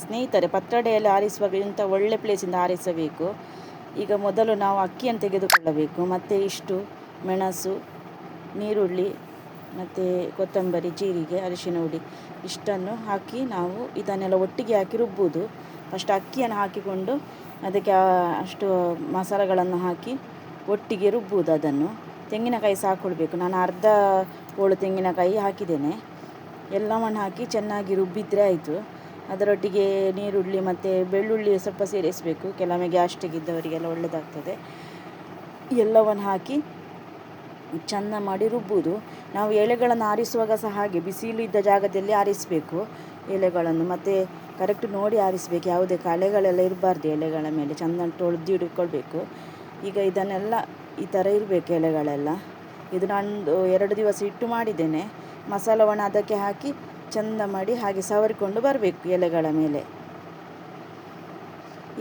ಸ್ನೇಹಿತರೆ, ಪತ್ರೊಡೆಯಲ್ಲಿ ಆರಿಸುವಾಗ ಇಂಥ ಒಳ್ಳೆ ಪ್ಲೇಸಿಂದ ಆರಿಸಬೇಕು. ಈಗ ಮೊದಲು ನಾವು ಅಕ್ಕಿಯನ್ನು ತೆಗೆದುಕೊಳ್ಳಬೇಕು. ಮತ್ತು ಇಷ್ಟು ಮೆಣಸು, ನೀರುಳ್ಳಿ, ಮತ್ತು ಕೊತ್ತಂಬರಿ, ಜೀರಿಗೆ, ಅರಿಶಿನ ಹುಡಿ ಇಷ್ಟನ್ನು ಹಾಕಿ ನಾವು ಇದನ್ನೆಲ್ಲ ಒಟ್ಟಿಗೆ ಹಾಕಿ ರುಬ್ಬುವುದು. ಫಸ್ಟ್ ಅಕ್ಕಿಯನ್ನು ಹಾಕಿಕೊಂಡು ಅದಕ್ಕೆ ಅಷ್ಟು ಮಸಾಲೆಗಳನ್ನು ಹಾಕಿ ಒಟ್ಟಿಗೆ ರುಬ್ಬುವುದು. ಅದನ್ನು ತೆಂಗಿನಕಾಯಿ ಸಹ ಹಾಕ್ಕೊಳ್ಬೇಕು. ನಾನು ಅರ್ಧ ಹೋಳು ತೆಂಗಿನಕಾಯಿ ಹಾಕಿದ್ದೇನೆ. ಎಲ್ಲವನ್ನು ಹಾಕಿ ಚೆನ್ನಾಗಿ ರುಬ್ಬಿದರೆ ಆಯಿತು. ಅದರೊಟ್ಟಿಗೆ ನೀರುಳ್ಳಿ ಮತ್ತು ಬೆಳ್ಳುಳ್ಳಿ ಸ್ವಲ್ಪ ಸೇರಿಸಬೇಕು. ಕೆಲವೊಮ್ಮೆ ಗ್ಯಾಸ್ಟ್ರಿಕ್ ಇದ್ದವರಿಗೆಲ್ಲ ಒಳ್ಳೆಯದಾಗ್ತದೆ. ಎಲ್ಲವನ್ನು ಹಾಕಿ ಚೆಂದ ಮಾಡಿ ರುಬ್ಬುವುದು. ನಾವು ಎಲೆಗಳನ್ನು ಆರಿಸುವಾಗ ಸಹ ಹಾಗೆ ಬಿಸಿಲು ಇದ್ದ ಜಾಗದಲ್ಲಿ ಆರಿಸಬೇಕು ಎಲೆಗಳನ್ನು. ಮತ್ತು ಕರೆಕ್ಟ್ ನೋಡಿ ಆರಿಸಬೇಕು. ಯಾವುದೇ ಕಳೆಗಳೆಲ್ಲ ಇರಬಾರ್ದು ಎಲೆಗಳ ಮೇಲೆ. ಚೆಂದ ತೊಳೆದು ಇಟ್ಕೊಳ್ಬೇಕು. ಈಗ ಇದನ್ನೆಲ್ಲ ಈ ಥರ ಇರಬೇಕು ಎಲೆಗಳೆಲ್ಲ. ಇದು ನಾನು 2 ದಿವಸ ಇಟ್ಟು ಮಾಡಿದ್ದೇನೆ. ಮಸಾಲವನ್ನು ಅದಕ್ಕೆ ಹಾಕಿ ಚೆಂದ ಮಾಡಿ ಹಾಗೆ ಸವರಿಕೊಂಡು ಬರಬೇಕು ಎಲೆಗಳ ಮೇಲೆ.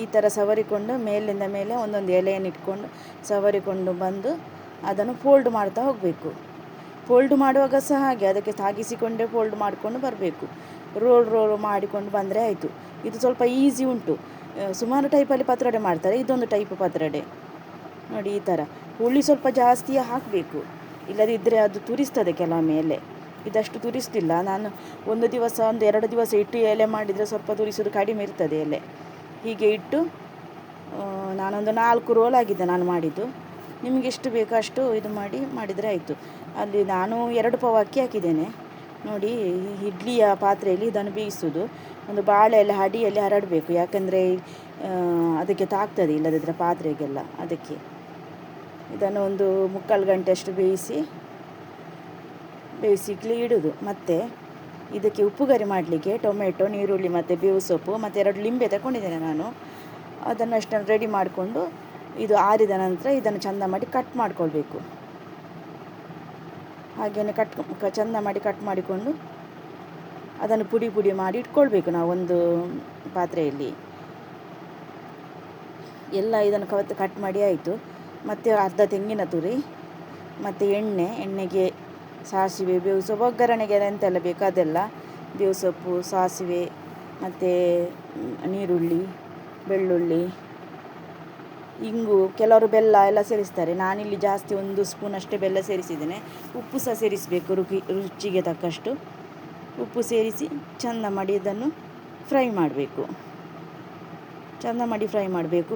ಈ ಥರ ಸವರಿಕೊಂಡು ಮೇಲಿಂದ ಮೇಲೆ ಒಂದೊಂದು ಎಲೆಯನ್ನು ಇಟ್ಕೊಂಡು ಸವರಿಕೊಂಡು ಬಂದು ಅದನ್ನು ಫೋಲ್ಡ್ ಮಾಡ್ತಾ ಹೋಗಬೇಕು. ಫೋಲ್ಡ್ ಮಾಡುವಾಗ ಸಹ ಹಾಗೆ ಅದಕ್ಕೆ ತಾಗಿಸಿಕೊಂಡೇ ಫೋಲ್ಡ್ ಮಾಡಿಕೊಂಡು ಬರಬೇಕು. ರೋಲ್ ಮಾಡಿಕೊಂಡು ಬಂದರೆ ಆಯಿತು. ಇದು ಸ್ವಲ್ಪ ಈಸಿ ಉಂಟು. ಸುಮಾರು ಟೈಪಲ್ಲಿ ಪತ್ರೊಡೆ ಮಾಡ್ತಾರೆ. ಇದೊಂದು ಟೈಪ್ ಪತ್ರೊಡೆ ನೋಡಿ. ಈ ಥರ ಹುಳಿ ಸ್ವಲ್ಪ ಜಾಸ್ತಿಯೇ ಹಾಕಬೇಕು, ಇಲ್ಲದಿದ್ದರೆ ಅದು ತುರಿಸ್ತದೆ ಕೆಲವೊಮ್ಮೆ ಎಲೆ. ಇದಷ್ಟು ತುರಿಸ್ತಿಲ್ಲ. ನಾನು 1 ದಿವಸ 2 ದಿವಸ ಇಟ್ಟು ಎಲೆ ಮಾಡಿದರೆ ಸ್ವಲ್ಪ ತುರಿಸೋದು ಕಡಿಮೆ ಇರ್ತದೆ ಎಲೆ. ಹೀಗೆ ಇಟ್ಟು ನಾನೊಂದು 4 ರೋಲ್ ಆಗಿದೆ ನಾನು ಮಾಡಿದ್ದು. ನಿಮಗೆ ಎಷ್ಟು ಬೇಕೋ ಅಷ್ಟು ಇದು ಮಾಡಿದರೆ ಆಯಿತು. ಅಲ್ಲಿ ನಾನು 2 ಪಾವು ಅಕ್ಕಿ ಹಾಕಿದ್ದೇನೆ ನೋಡಿ. ಇಡ್ಲಿಯ ಪಾತ್ರೆಯಲ್ಲಿ ಇದನ್ನು ಬೇಯಿಸೋದು. ಒಂದು ಬಾಳೆ ಎಲೆ ಅಡಿಯಲ್ಲಿ ಹರಡಬೇಕು, ಯಾಕೆಂದರೆ ಅದಕ್ಕೆ ತಾಗ್ತದೆ ಇಲ್ಲದಿದ್ದರೆ ಪಾತ್ರೆಗೆಲ್ಲ. ಅದಕ್ಕೆ ಇದನ್ನು ಒಂದು 3/4 ಗಂಟೆಯಷ್ಟು ಬೇಯಿಸಿಕ್ಲಿ ಇಡೋದು. ಮತ್ತು ಇದಕ್ಕೆ ಉಪ್ಪುಗರಿ ಮಾಡಲಿಕ್ಕೆ ಟೊಮೆಟೊ, ನೀರುಳ್ಳಿ ಮತ್ತು ಬೇವು ಸೊಪ್ಪು ಮತ್ತು 2 ಲಿಂಬೆ ತಗೊಂಡಿದ್ದೇನೆ ನಾನು. ಅದನ್ನು ಅಷ್ಟನ್ನು ರೆಡಿ ಮಾಡಿಕೊಂಡು ಇದು ಆರಿದ ನಂತರ ಇದನ್ನು ಚೆಂದ ಮಾಡಿ ಕಟ್ ಮಾಡಿಕೊಳ್ಬೇಕು. ಹಾಗೆಯೇ ಚೆಂದ ಮಾಡಿ ಕಟ್ ಮಾಡಿಕೊಂಡು ಅದನ್ನು ಪುಡಿ ಮಾಡಿ ಇಟ್ಕೊಳ್ಬೇಕು ನಾವು ಒಂದು ಪಾತ್ರೆಯಲ್ಲಿ. ಎಲ್ಲ ಇದನ್ನು ಕಟ್ ಮಾಡಿ ಆಯಿತು. ಮತ್ತು ಅರ್ಧ ತೆಂಗಿನ ತುರಿ ಮತ್ತು ಎಣ್ಣೆಗೆ ಸಾಸಿವೆ, ಬೇವು ಸೊಪ್ಪು, ಒಗ್ಗರಣೆಗೆ ಎಂತೆಲ್ಲ ಬೇಕು ಅದೆಲ್ಲ. ಬೇವು ಸೊಪ್ಪು, ಸಾಸಿವೆ ಮತ್ತು ನೀರುಳ್ಳಿ, ಬೆಳ್ಳುಳ್ಳಿ, ಇಂಗು, ಕೆಲವರು ಬೆಲ್ಲ ಎಲ್ಲ ಸೇರಿಸ್ತಾರೆ. ನಾನಿಲ್ಲಿ ಜಾಸ್ತಿ 1 ಸ್ಪೂನ್ ಅಷ್ಟೇ ಬೆಲ್ಲ ಸೇರಿಸಿದ್ದೇನೆ. ಉಪ್ಪು ಸಹ ಸೇರಿಸಬೇಕು, ರುಚಿಗೆ ತಕ್ಕಷ್ಟು ಉಪ್ಪು ಸೇರಿಸಿ ಚೆಂದ ಮಾಡಿ ಇದನ್ನು ಫ್ರೈ ಮಾಡಬೇಕು. ಚೆಂದ ಮಾಡಿ ಫ್ರೈ ಮಾಡಬೇಕು.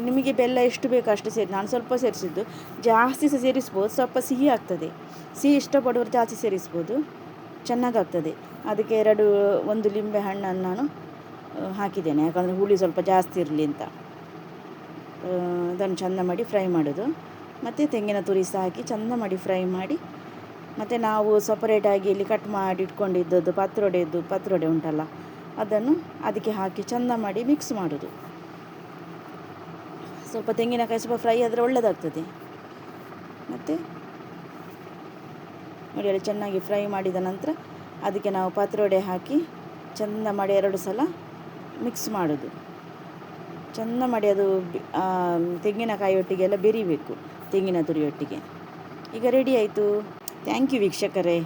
ನಿಮಗೆ ಬೆಲ್ಲ ಎಷ್ಟು ಬೇಕೋ ಅಷ್ಟು ನಾನು ಸ್ವಲ್ಪ ಸೇರಿಸಿದ್ದು. ಜಾಸ್ತಿ ಸಹ ಸೇರಿಸ್ಬೋದು, ಸ್ವಲ್ಪ ಸಿಹಿ ಆಗ್ತದೆ. ಸಿಹಿ ಇಷ್ಟಪಡೋರು ಜಾಸ್ತಿ ಸೇರಿಸ್ಬೋದು, ಚೆನ್ನಾಗಾಗ್ತದೆ. ಅದಕ್ಕೆ 1 ಲಿಂಬೆ ಹಣ್ಣನ್ನು ನಾನು ಹಾಕಿದ್ದೇನೆ, ಯಾಕಂದರೆ ಹುಳಿ ಸ್ವಲ್ಪ ಜಾಸ್ತಿ ಇರಲಿ ಅಂತ. ಅದನ್ನು ಚೆಂದ ಮಾಡಿ ಫ್ರೈ ಮಾಡೋದು. ಮತ್ತು ತೆಂಗಿನ ತುರಿ ಸಹ ಹಾಕಿ ಚೆಂದ ಮಾಡಿ ಫ್ರೈ ಮಾಡಿ, ಮತ್ತು ನಾವು ಸಪರೇಟಾಗಿ ಇಲ್ಲಿ ಕಟ್ ಮಾಡಿ ಇಟ್ಕೊಂಡಿದ್ದದ್ದು ಪತ್ರೊಡೆ ಉಂಟಲ್ಲ, ಅದನ್ನು ಅದಕ್ಕೆ ಹಾಕಿ ಚೆಂದ ಮಾಡಿ ಮಿಕ್ಸ್ ಮಾಡೋದು. ಸ್ವಲ್ಪ ತೆಂಗಿನಕಾಯಿ ಸ್ವಲ್ಪ ಫ್ರೈ ಆದರೆ ಒಳ್ಳೆಯದಾಗ್ತದೆ. ಮತ್ತು ನೋಡಿ ಅಲ್ಲಿ ಚೆನ್ನಾಗಿ ಫ್ರೈ ಮಾಡಿದ ನಂತರ ಅದಕ್ಕೆ ನಾವು ಪತ್ರೊಡೆ ಹಾಕಿ ಚೆಂದ ಮಾಡಿ 2 ಸಲ ಮಿಕ್ಸ್ ಮಾಡೋದು. ಚೆಂದ ಮಾಡಿ ಅದು ತೆಂಗಿನಕಾಯಿ ಒಟ್ಟಿಗೆಲ್ಲ ಬೆರಿಬೇಕು, ತೆಂಗಿನ ತುರಿಯೊಟ್ಟಿಗೆ. ಈಗ ರೆಡಿ ಆಯಿತು. ಥ್ಯಾಂಕ್ ಯು ವೀಕ್ಷಕರೇ.